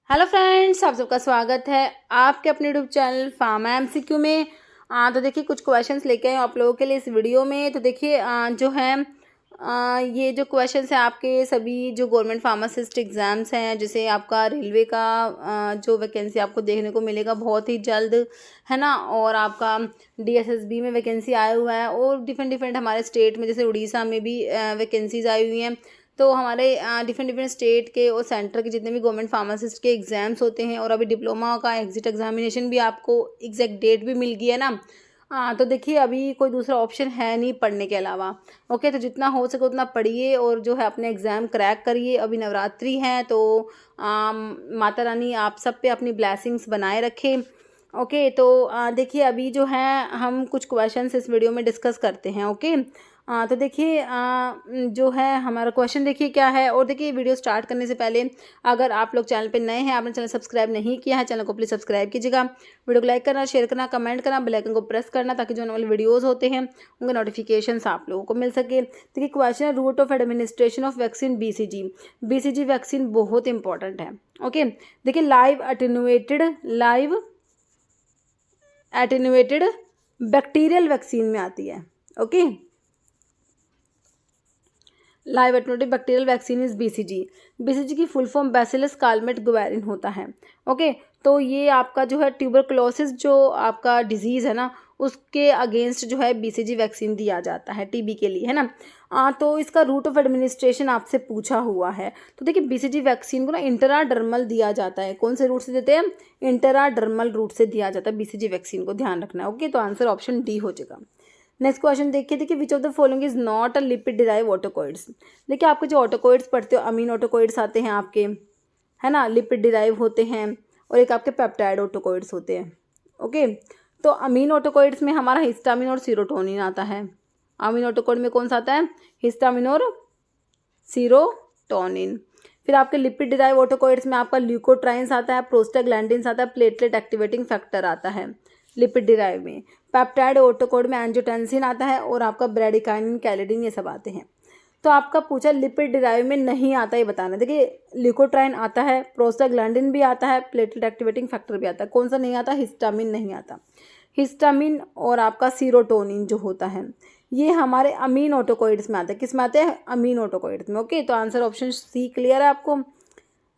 Hello friends, आप सबका स्वागत है आपके अपने यूट्यूब चैनल फार्मा एमसीक्यू में। तो देखिए कुछ क्वेश्चंस लेके आए हूं आप लोगों के लिए इस वीडियो में। तो देखिए जो है ये जो क्वेश्चंस हैं आपके सभी जो गवर्नमेंट फार्मासिस्ट एग्ज़ाम्स हैं, जैसे आपका रेलवे का जो वैकेंसी आपको देखने को मिलेगा बहुत ही जल्द, है ना। और आपका डीएसएसबी में वैकेंसी आया हुआ है और डिफरेंट डिफरेंट हमारे स्टेट में जैसे उड़ीसा में भी वैकेंसीज आई हुई हैं। तो हमारे डिफरेंट डिफरेंट स्टेट के और सेंटर के जितने भी गवर्नमेंट फार्मासिस्ट के एग्ज़ाम्स होते हैं, और अभी डिप्लोमा का एग्जिट एग्जामिनेशन भी आपको एग्जैक्ट डेट भी मिल गई है ना। तो देखिए अभी कोई दूसरा ऑप्शन है नहीं पढ़ने के अलावा। ओके, तो जितना हो सके उतना पढ़िए और जो है अपने एग्ज़ाम क्रैक करिए। अभी नवरात्रि हैं तो माता रानी आप सब पे अपनी ब्लेसिंग्स बनाए रखें। ओके, तो देखिए अभी जो है हम कुछ क्वेश्चंस इस वीडियो में डिस्कस करते हैं। ओके, तो देखिए जो है हमारा क्वेश्चन देखिए क्या है। और देखिए वीडियो स्टार्ट करने से पहले अगर आप लोग चैनल पे नए हैं, आपने चैनल सब्सक्राइब नहीं किया है, चैनल को प्लीज़ सब्सक्राइब कीजिएगा। वीडियो को लाइक करना, शेयर करना, कमेंट करना, बेल आइकन को प्रेस करना, ताकि जो आने वाले वीडियोज़ होते हैं उनके नोटिफिकेशंस आप लोगों को मिल सके। देखिए क्वेश्चन है, route of administration of vaccine BCG। BCG vaccine बहुत इंपॉर्टेंट है। ओके, देखिए लाइव एटेन्यूएटेड बैक्टीरियल वैक्सीन में आती है। Okay, live attenuated bacterial vaccine is BCG की full form bacillus Calmette Guerin होता है। ओके, तो ये आपका जो है ट्यूबरकुलोसिस जो आपका डिजीज़ है ना, उसके अगेंस्ट जो है BCG वैक्सीन दिया जाता है, TB के लिए, है ना। तो इसका रूट ऑफ एडमिनिस्ट्रेशन आपसे पूछा हुआ है। तो देखिए BCG वैक्सीन को ना इंटराडर्मल दिया जाता है। कौन से रूट से देते हैं? इंटराडर्मल रूट से दिया जाता है BCG वैक्सीन को, ध्यान रखना है। ओके, तो आंसर ऑप्शन डी हो जाएगा। नेक्स्ट क्वेश्चन देखिए विच of the following is not a lipid derive ऑटोकॉइड्स। देखिए आपके जो ऑटोकॉइड्स पढ़ते हो, अमीन ऑटोकॉइड्स आते हैं आपके, है ना, लिपिड डिराइव होते हैं, और एक आपके पेप्टाइड ऑटोकॉइड्स होते हैं। ओके, तो अमीन ऑटोकॉइड्स में हमारा हिस्टामिन और सीरोटोनिन आता है। अमीन ऑटोकॉइड में कौन सा आता है? हिस्टामिन और सीरोटोनिन। फिर आपके लिपिड डिराइव ऑटोकॉइड्स में आपका ल्यूकोट्राइन्स आता है, प्रोस्टाग्लैंडिन्स आता है, प्लेटलेट एक्टिवेटिंग फैक्टर आता है लिपिड डिराइव में। पेप्टाइड ऑटोकॉइड में एंजियोटेंसिन आता है, और आपका ब्रेडिकाइनिन, कैलिडिन, ये सब आते हैं। तो आपका पूछा लिपिड डिराइव में नहीं आता, ये बताना। देखिए ल्यूकोट्राइन आता है, प्रोस्टाग्लैंडिन भी आता है, प्लेटलेट एक्टिवेटिंग फैक्टर भी आता है। कौन सा नहीं आता? हिस्टामिन नहीं आता। हिस्टामिन और आपका सीरोटोनिन जो होता है, ये हमारे अमीन ऑटोकॉइड्स में आता है। किस में आते हैं? अमीन ऑटोकॉइड्स में। ओके, तो आंसर ऑप्शन सी क्लियर है आपको, है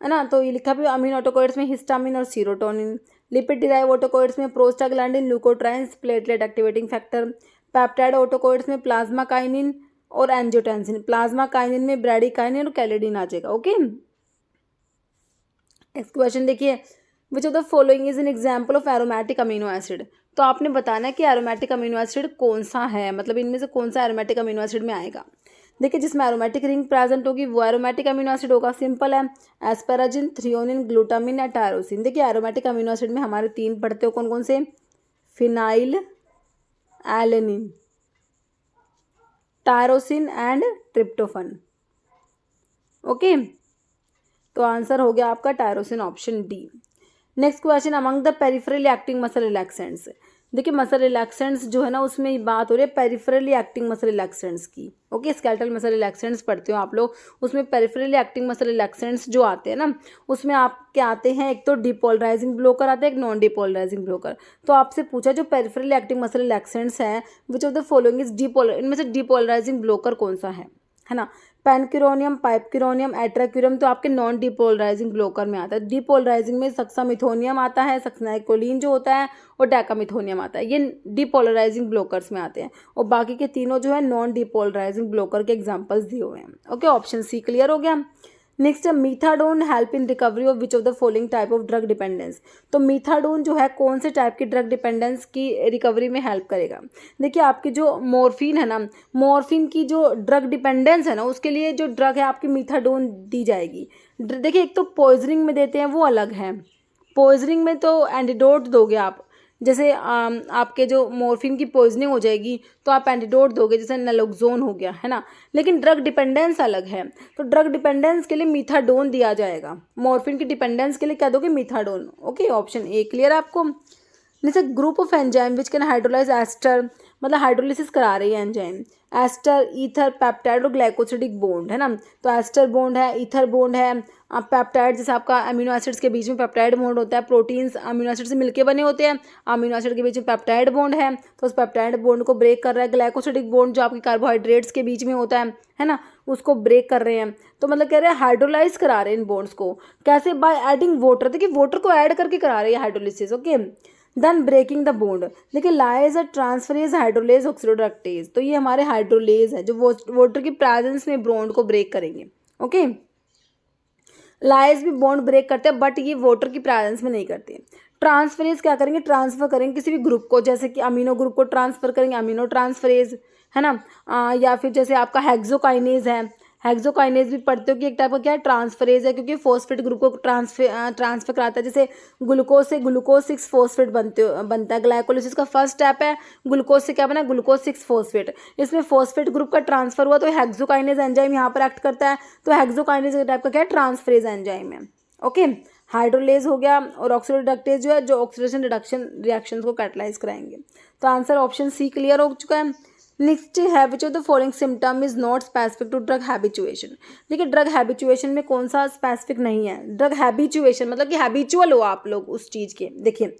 ना। तो ये लिखा भी अमीन ऑटोकॉइड्स में हिस्टामिन और सीरोटोनिन, लिपिड डिराइव ऑटोकॉइड्स में prostaglandin, leukotrienes, platelet activating factor, peptide ऑटोकॉइड्स में प्लाज्मा काइनिन और एंजियोटेंसिन, प्लाज्मा काइनिन में ब्रेडिकाइनिन और कैलिडिन आ जाएगा। ओके, नेक्स्ट क्वेश्चन देखिए, विच of the following is an example of aromatic amino acid. तो आपने बताना है कि एरोमेटिक अमीनो एसिड कौन सा है, मतलब इनमें से कौन सा एरोमेटिक अमीनो एसिड में आएगा। देखिए जिसमें एरोमेटिक रिंग प्रेजेंट होगी वो एरोमेटिक अमीनो एसिड होगा। सिंपल है, एस्पेराजिन, थ्रियोनिन, ग्लूटामिन या टायरोसिन। देखिए एरोमेटिक अमीनो एसिड में हमारे 3 पढ़ते हो, कौन कौन से? Phenyl alanine, tyrosine and tryptophan. Okay, तो आंसर हो गया आपका tyrosine, option D. Next question, among the peripherally acting muscle relaxants. देखिए मसल रिलैक्सेंट्स जो है ना, उसमें बात हो रही है पेरिफेरली एक्टिंग मसल रिलैक्सेंट्स की। ओके, स्केलेटल मसल रिलैक्सेंट्स पढ़ते हो आप लोग, उसमें पेरिफेरली एक्टिंग मसल रिलैक्सेंट्स जो आते हैं ना, उसमें आपके आते हैं एक तो डिपोलराइजिंग ब्लोकर आता है, एक नॉन डिपोलराइजिंग ब्लोकर। तो आपसे पूछा जो पेरिफेरली एक्टिंग मसल रिलैक्सेंट्स हैं, which of the following is depolar, इनमें से डिपोलराइजिंग ब्लोकर कौन सा है ना। पेनक्यूरोनियम, पाइपक्यूरोनियम, एट्राक्यूरम तो आपके नॉन डिपोलराइजिंग ब्लोकर में आता है। डिपोलराइजिंग में सक्सामिथोनियम आता है, सक्सनाइकोलिन जो होता है, और डेकामिथोनियम आता है। ये डिपोलराइजिंग ब्लोकर्स में आते हैं, और बाकी के तीनों जो है नॉन डिपोलराइजिंग ब्लोकर के एग्जांपल्स दिए हुए हैं। ओके, ऑप्शन सी क्लियर हो गया। नेक्स्ट है, methadone help in recovery of which of the following type of drug dependence. तो मीथाडोन जो है कौन से टाइप की ड्रग डिपेंडेंस की रिकवरी में हेल्प करेगा। देखिए आपकी जो मॉर्फिन है ना, मॉर्फिन की जो ड्रग डिपेंडेंस है ना, उसके लिए जो ड्रग है आपकी मीथाडोन दी जाएगी। देखिए एक तो पॉइजनिंग में देते हैं, वो अलग है। पॉइजनिंग में तो एंटीडोट दोगे आप, जैसे आपके जो मॉर्फिन की पॉइजनिंग हो जाएगी तो आप एंटीडोट दोगे, जैसे नलोक्सोन हो गया, है ना। लेकिन ड्रग डिपेंडेंस अलग है, तो ड्रग डिपेंडेंस के लिए मीथाडोन दिया जाएगा। मॉर्फिन की डिपेंडेंस के लिए क्या दोगे? Methadone. Okay, option A clear है आपको। जैसे group of enzyme which can hydrolyse ester, मतलब हाइड्रोलिसिस करा रही है एंजाइम, एस्टर, ईथर, पेप्टाइड और ग्लाइकोसिडिक बॉन्ड है ना। तो एस्टर बॉन्ड है, ईथर बॉन्ड है, पेप्टाइड जैसे आपका अमीनो एसिड्स के बीच में पेप्टाइड बॉन्ड होता है, प्रोटीन्स अमीनो एसिड से मिलके बने होते हैं, अमीनो एसिड के बीच में पेप्टाइड बॉन्ड है, तो उस पेप्टाइड बॉन्ड को ब्रेक कर रहा है। ग्लाइकोसिडिक बॉन्ड जो आपके कार्बोहाइड्रेट्स के बीच में होता है ना, उसको ब्रेक कर रहे हैं। तो मतलब कह रहे हैं हाइड्रोलाइज करा रहे हैं इन बॉन्ड्स को, कैसे? बाय एडिंग वाटर, देखिए वाटर को ऐड करके करा रही है hydrolysis. Okay, then breaking the bond, देखिए lyase a transferase hydrolase oxidoreductase, तो ये हमारे हाइड्रोलेज है जो वाटर की प्रेजेंस में बॉन्ड को ब्रेक करेंगे। ओके, लाइज भी बॉन्ड ब्रेक करते हैं बट ये वाटर की प्रेजेंस में नहीं करते। ट्रांसफरेज क्या करेंगे? ट्रांसफर करेंगे किसी भी ग्रुप को, जैसे कि अमीनो ग्रुप को ट्रांसफर करेंगे, अमीनो ट्रांसफरेज है ना, या फिर जैसे आपका हेक्सोकाइनेज है, हेक्सोकाइनेज भी पढ़ते हो कि एक टाइप का क्या है? ट्रांसफरेज है, क्योंकि फॉस्फेट ग्रुप को ट्रांसफर कराता है। जैसे ग्लूकोज से ग्लूकोज 6 फॉस्फेट बनता है। ग्लाइकोलिसिस का फर्स्ट स्टेप है, ग्लूकोज से क्या बना? Glucose 6 phosphate. इसमें फॉस्फेट ग्रुप का ट्रांसफर हुआ तो हेक्सोकाइनेज एंजाइम यहाँ पर एक्ट करता है। तो हेक्सोकाइनेज टाइप का क्या है? ट्रांसफरेज एंजाइम है। ओके, हाइड्रोलेज हो गया, और ऑक्सीडोरेक्टेज जो है जो ऑक्सीडेशन रिडक्शन रिएक्शंस को कैटलाइज कराएंगे। तो आंसर ऑप्शन सी क्लियर हो चुका है। नेक्स्ट है which of the following symptom is not specific to drug habituation. देखिए ड्रग हैबिचुएशन में कौन सा स्पेसिफिक नहीं है? ड्रग हैबिचुएशन मतलब कि हैबिचुअल हो आप लोग उस चीज़ के। देखिए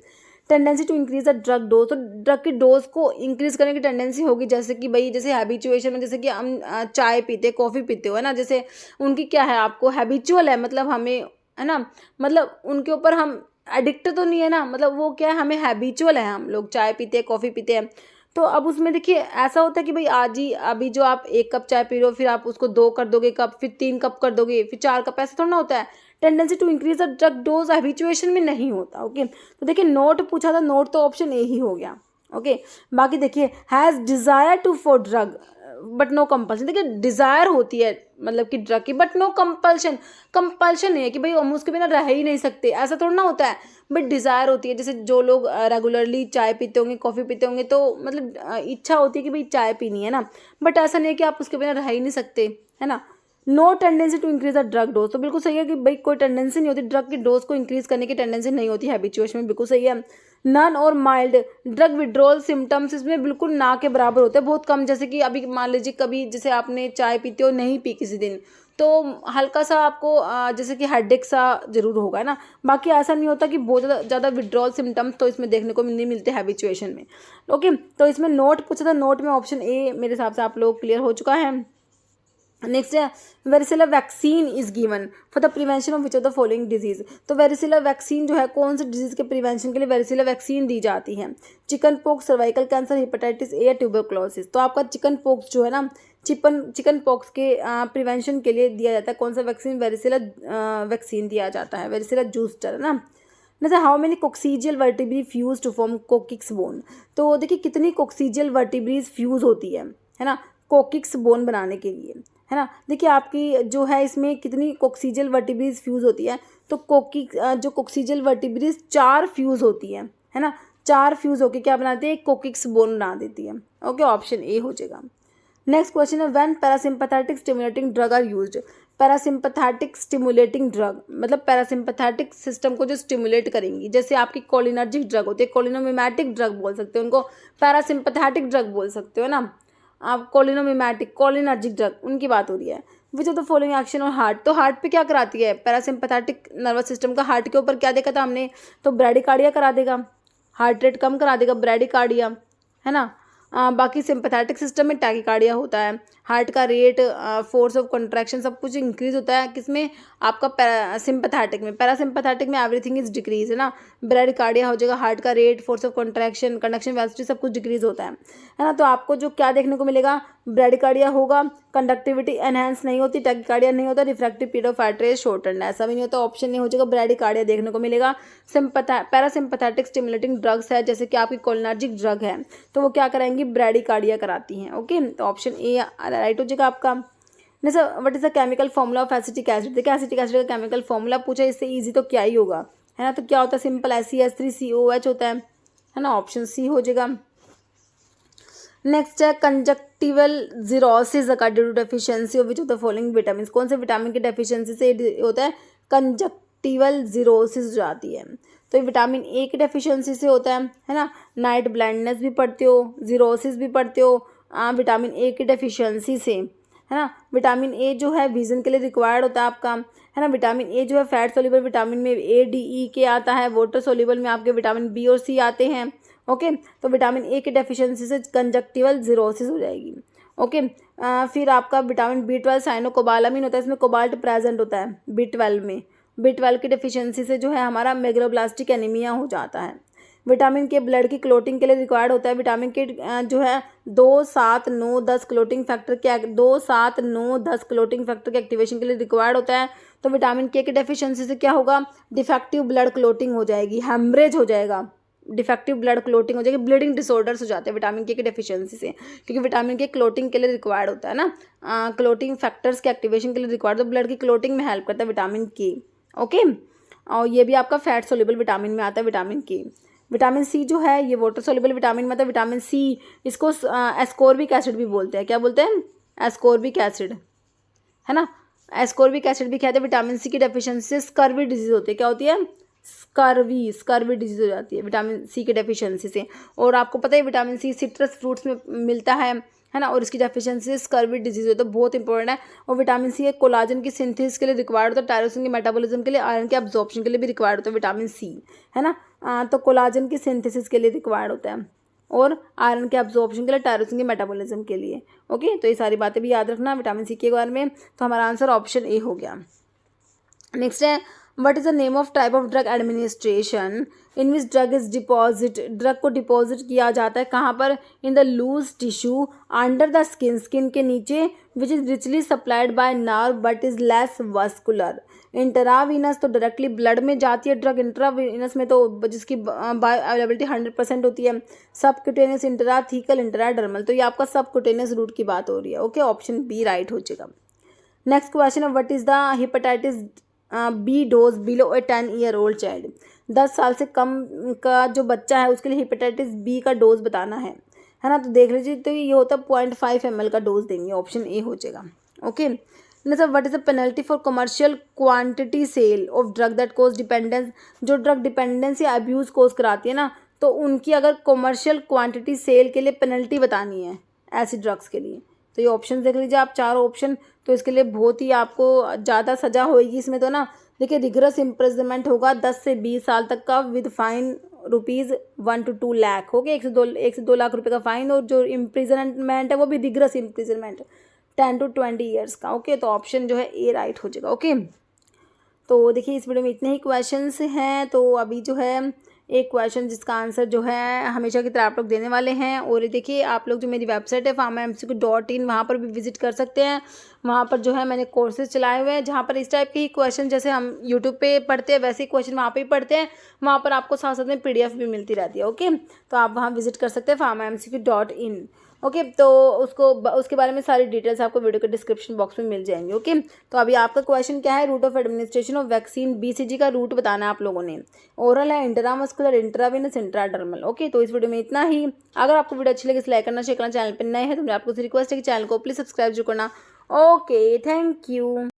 tendency to increase the drug dose, तो ड्रग की डोज को इंक्रीज करने की टेंडेंसी होगी। जैसे कि भाई जैसे हैबिचुएशन में जैसे कि हम चाय पीते, कॉफ़ी पीते हो है ना, जैसे उनकी क्या है, आपको हैबिचुअल है, मतलब हमें है ना, मतलब उनके ऊपर हम एडिक्ट तो नहीं है ना, मतलब वो क्या है, हमें हैबिचुअल है, हम लोग चाय पीते हैं, कॉफ़ी पीते हैं। तो अब उसमें देखिए ऐसा होता है कि भाई आज ही अभी जो आप 1 कप चाय पी रहे हो, फिर आप उसको 2 कर दोगे कप, फिर 3 कप कर दोगे, फिर 4 कप, ऐसा थोड़ा ना होता है। Tendency to increase the drug dose habituation में नहीं होता। ओके, तो देखिए नोट पूछा था, नोट तो ऑप्शन ए ही हो गया। ओके, बाकी देखिए has desire to for drug but no compulsion, देखिए डिज़ायर होती है मतलब कि ड्रग की, बट नो कंपल्शन, कंपल्शन नहीं है कि भाई हम उसके बिना रह ही नहीं सकते, ऐसा थोड़ा ना होता है, बट डिज़ायर होती है। जैसे जो लोग रेगुलरली चाय पीते होंगे, कॉफ़ी पीते होंगे, तो मतलब इच्छा होती है कि भाई चाय पीनी है ना, बट ऐसा नहीं है कि आप उसके बिना रह ही नहीं सकते, है ना। No tendency to increase the drug dose, तो बिल्कुल सही है कि भाई कोई टेंडेंसी नहीं होती, ड्रग की डोज को इंक्रीज करने की टेंडेंसी नहीं होती हैबिचुएशन में, बिल्कुल सही है। नन और माइल्ड ड्रग विड्रॉल सिम्टम्स इसमें बिल्कुल ना के बराबर होते हैं, बहुत कम। जैसे कि अभी मान लीजिए कभी जैसे आपने चाय पीते हो, नहीं पी किसी दिन, तो हल्का सा आपको जैसे कि हेडेक सा जरूर होगा ना, बाकी ऐसा नहीं होता कि बहुत ज़्यादा विड्रॉल सिम्टम्स तो इसमें देखने को नहीं मिलते हैबिचुएशन में। ओके, तो इसमें नोट पूछा था, नोट में ऑप्शन ए मेरे हिसाब से आप लोग क्लियर हो चुका है। नेक्स्ट है वेरिसिला vaccine is given for the prevention of which of the following disease. तो वेरिसिला वैक्सीन जो है कौन से डिजीज के प्रिवेंशन के लिए वेरिसिला वैक्सीन दी जाती है? Chicken pox, cervical cancer, hepatitis A या ट्यूबरक्लोसिस। तो आपका चिकन पॉक्स जो है ना, चिकन पॉक्स के प्रिवेंशन के लिए दिया जाता है कौन सा वैक्सीन? वेरिसिला वैक्सीन दिया जाता है, वेरिसिला जूस्टर है ना। जैसे how many coccygeal vertebrae fuse to form coccyx bone. तो देखिए कितनी कोक्सीजियल वर्टिब्रीज फ्यूज होती है ना, कोकिक्स बोन बनाने के लिए, है ना। देखिए आपकी जो है इसमें कितनी कोक्सीजियल वर्टिब्रीज फ्यूज होती है, तो जो कोक्सीजियल वर्टिब्रीज 4 फ्यूज होती है ना, 4 फ्यूज होकर क्या बनाती है? एक कोकिक्स बोन बना देती है। ओके, ऑप्शन ए हो जाएगा। नेक्स्ट क्वेश्चन है when parasympathetic stimulating drug are used. Parasympathetic stimulating drug मतलब पैरासिम्पैथेटिक सिस्टम को जो स्टिमुलेट करेंगी, जैसे आपकी कोलिनर्जिक ड्रग होती है, कोलिनोमिमेटिक ड्रग बोल सकते हो उनको, पैरासिम्पैथेटिक ड्रग बोल सकते हो ना आप, कोलिनोमिमेटिक कोलिनर्जिक ड्रग उनकी बात हो रही है। Which of the following action और हार्ट, तो हार्ट पे क्या कराती है? पैरासिम्पैथेटिक नर्वस सिस्टम का हार्ट के ऊपर क्या देखा था हमने? तो ब्रैडिकार्डिया करा देगा, हार्ट रेट कम करा देगा, ब्रैडिकार्डिया है ना। बाकी सिंपैथेटिक सिस्टम में टैकिकार्डिया होता है, हार्ट का रेट, फोर्स ऑफ कंट्रैक्शन सब कुछ इंक्रीज होता है किसमें? आपका सिंपैथेटिक में। पैरासिम्पैथेटिक में एवरीथिंग इज डिक्रीज है ना, ब्रैडिकार्डिया हो जाएगा, हार्ट का rate, force of contraction, conduction velocity सब कुछ डिक्रीज होता है ना। तो आपको जो क्या देखने को मिलेगा? ब्रैडिकार्डिया होगा, कंडक्टिविटी एनहेंस नहीं होती, टैकिकार्डिया नहीं होता, refractive period of heart rate shorten, ऐसा भी नहीं होता, ऑप्शन नहीं हो जाएगा, ब्रैडिकार्डिया देखने को मिलेगा। पैरासिम्पैथेटिक स्टिमुलेटिंग ड्रग्स है जैसे कि आपकी कोलिनर्जिक ड्रग है, तो वो क्या कराएंगी? ब्रैडिकार्डिया कराती हैं। ओके, तो ऑप्शन ए राइट हो जाएगा आपका। जैसे what is the chemical formula of acetic acid. देखिए एसिटिक एसिड का केमिकल फॉर्मूला पूछा, इससे इजी तो क्या ही होगा, है ना। तो क्या होता है? सिंपल SeH3COH होता है ना, ऑप्शन सी हो जाएगा। नेक्स्ट है conjunctival xerosis due to deficiency of which of the following vitamin. कौन से विटामिन की डेफिशिएंसी से होता है? कंजक्टिवल जीरोसिस जो आती है, तो ये विटामिन ए की डेफिशिएंसी से होता है ना। नाइट ब्लाइंडनेस भी पढ़ते हो, जीरोसिस भी पढ़ते हो विटामिन ए की डेफिशिएंसी से, है ना। विटामिन ए जो है विजन के लिए रिक्वायर्ड होता है आपका, है ना। विटामिन ए जो है फैट सोल्यूबल विटामिन में ए, डी, ई के आता है, वाटर सोल्यूबल में आपके विटामिन बी और सी आते हैं। ओके, तो विटामिन ए की डेफिशिएंसी से कंजक्टिवल जीरोसिस हो जाएगी। ओके, फिर आपका विटामिन B12 साइनोकोबालामिन होता है, इसमें कोबाल्ट प्रेजेंट होता है B12 में। B12 की डेफिशिएंसी से जो है हमारा मेगलोब्लास्टिक एनीमिया हो जाता है। विटामिन के ब्लड की क्लोटिंग के लिए रिक्वायर्ड होता है। विटामिन के जो है 2, 7, 9, 10 क्लोटिंग फैक्टर के 2, 7, 9, 10 क्लोटिंग फैक्टर के एक्टिवेशन के लिए रिक्वायर्ड होता है। तो विटामिन के की डेफिशिएंसी से क्या होगा, डिफेक्टिव ब्लड क्लोटिंग हो जाएगी, हेमरेज हो जाएगा, डिफेक्टिव ब्लड क्लोटिंग हो जाएगी, ब्लीडिंग डिसऑर्डर्स हो जाते हैं विटामिन के की डेफिशिएंसी से, क्योंकि विटामिन के क्लोटिंग के लिए रिक्वायर्ड होता है ना, क्लोटिंग फैक्टर्स के एक्टिवेशन के लिए रिक्वायर्ड, तो ब्लड की क्लोटिंग में हेल्प करता है विटामिन के। ओके, और ये भी आपका फैट सोल्यूबल विटामिन में आता है विटामिन के। विटामिन सी जो है ये वाटर सोल्यूबल विटामिन में आता है। विटामिन सी इसको एस्कोर्बिक एसिड भी बोलते हैं, क्या बोलते हैं, एस्कोर्बिक एसिड, है ना। एस्कोर्बिक एसिड भी कहते हैं। विटामिन सी की डेफिशिएंसी से स्कर्वी डिजीज होती है, क्या होती है, स्कर्वी डिजीज हो जाती है विटामिन सी की डेफिशिएंसी से। और आपको पता है विटामिन सी सिट्रस फ्रूट्स में मिलता है ना, और इसकी डेफिशिएंसी से स्कर्वी डिजीज होता है, बहुत इंपॉर्टेंट है। और विटामिन सी एक कोलाजन की सिंथेसिस के लिए रिक्वायर्ड होता है, टायरोसिन के मेटाबॉलिज्म के लिए, आयरन के अब्जॉर्प्शन के लिए भी रिक्वायर्ड होता है विटामिन सी, है ना। तो कोलाजन की सिंथेसिस के लिए रिक्वायर्ड होता है, और आयरन के अब्जॉर्प्शन के लिए, टायरोसिन के मेटाबॉलिज्म के लिए। ओके, तो ये सारी बातें भी याद रखना विटामिन सी के बारे में। तो हमारा आंसर ऑप्शन ए हो गया। नेक्स्ट है, what is the name of type of drug administration in which drug is deposit, drug को डिपॉजिट किया जाता है कहाँ पर, in the loose tissue under the skin, skin के नीचे, which is richly supplied by nerve but is less vascular. Intravenous तो directly blood में जाती है ड्रग, इंट्रावीनस में तो जिसकी बायो अवेलेबिलिटी 100% होती है। सबक्यूटेनियस, इंट्राथीकल, इंट्राडर्मल, तो ये आपका सबक्यूटेनियस रूट की बात हो रही है। ओके, ऑप्शन बी राइट हो जाएगा। नेक्स्ट क्वेश्चन है, what is the hepatitis B dose below a 10 year old child. 10 साल से कम का जो बच्चा है उसके लिए हेपेटाइटिस बी का डोज बताना है ना। तो देख लीजिए, तो ये होता है 0.5 ml का डोज देंगे, ऑप्शन ए हो जाएगा। ओके, मतलब what is the penalty for commercial quantity sale of drug that cause dependence, जो ड्रग डिपेंडेंस या अब्यूज़ कोज कराती है ना, तो उनकी अगर कमर्शियल क्वांटिटी सेल के लिए पेनल्टी बतानी है ऐसी ड्रग्स के लिए, तो ये ऑप्शन देख लीजिए आप, 4 ऑप्शन। तो इसके लिए बहुत ही आपको ज़्यादा सज़ा होएगी इसमें, तो ना देखिए, रिगरस इम्प्रिजनमेंट होगा 10 से 20 साल तक का, with fine ₹1 to 2 lakh, okay, 1 से 2 लाख रुपए का फाइन, और जो इम्प्रिजनमेंट है वो भी रिगरस इम्प्रिजनमेंट 10 to 20 ईयर्स का। ओके, तो ऑप्शन जो है ए राइट हो जाएगा। ओके, तो देखिए इस वीडियो में इतने ही क्वेश्चंस हैं। तो अभी जो है एक क्वेश्चन जिसका आंसर जो है हमेशा की तरह आप लोग देने वाले हैं। और देखिए आप लोग जो मेरी वेबसाइट है pharmamcq.in, वहाँ पर भी विजिट कर सकते हैं। वहाँ पर जो है मैंने कोर्सेज चलाए हुए हैं, जहाँ पर इस टाइप के ही क्वेश्चन जैसे हम यूट्यूब पे पढ़ते हैं वैसे ही क्वेश्चन वहाँ पे ही पढ़ते हैं। वहाँ पर आपको साथ साथ में PDF भी मिलती रहती है। ओके, तो आप वहाँ विजिट कर सकते हैं pharmamcq.in। ओके, तो उसके बारे में सारी डिटेल्स आपको वीडियो के डिस्क्रिप्शन बॉक्स में मिल जाएंगी। ओके, तो अभी आपका क्वेश्चन क्या है, route of administration of vaccine BCG का रूट बताना है आप लोगों ने। ओरल है, इंट्रामस्कुलर, इंट्रावेनस, इंट्राडर्मल। ओके, तो इस वीडियो में इतना ही। अगर आपको वीडियो अच्छी लगे लाइक करना, शेयर करना, चैनल पर नए हैं तो मैं आपको रिक्वेस्ट है कि चैनल को प्लीज सब्सक्राइब जो करना। Okay, thank you.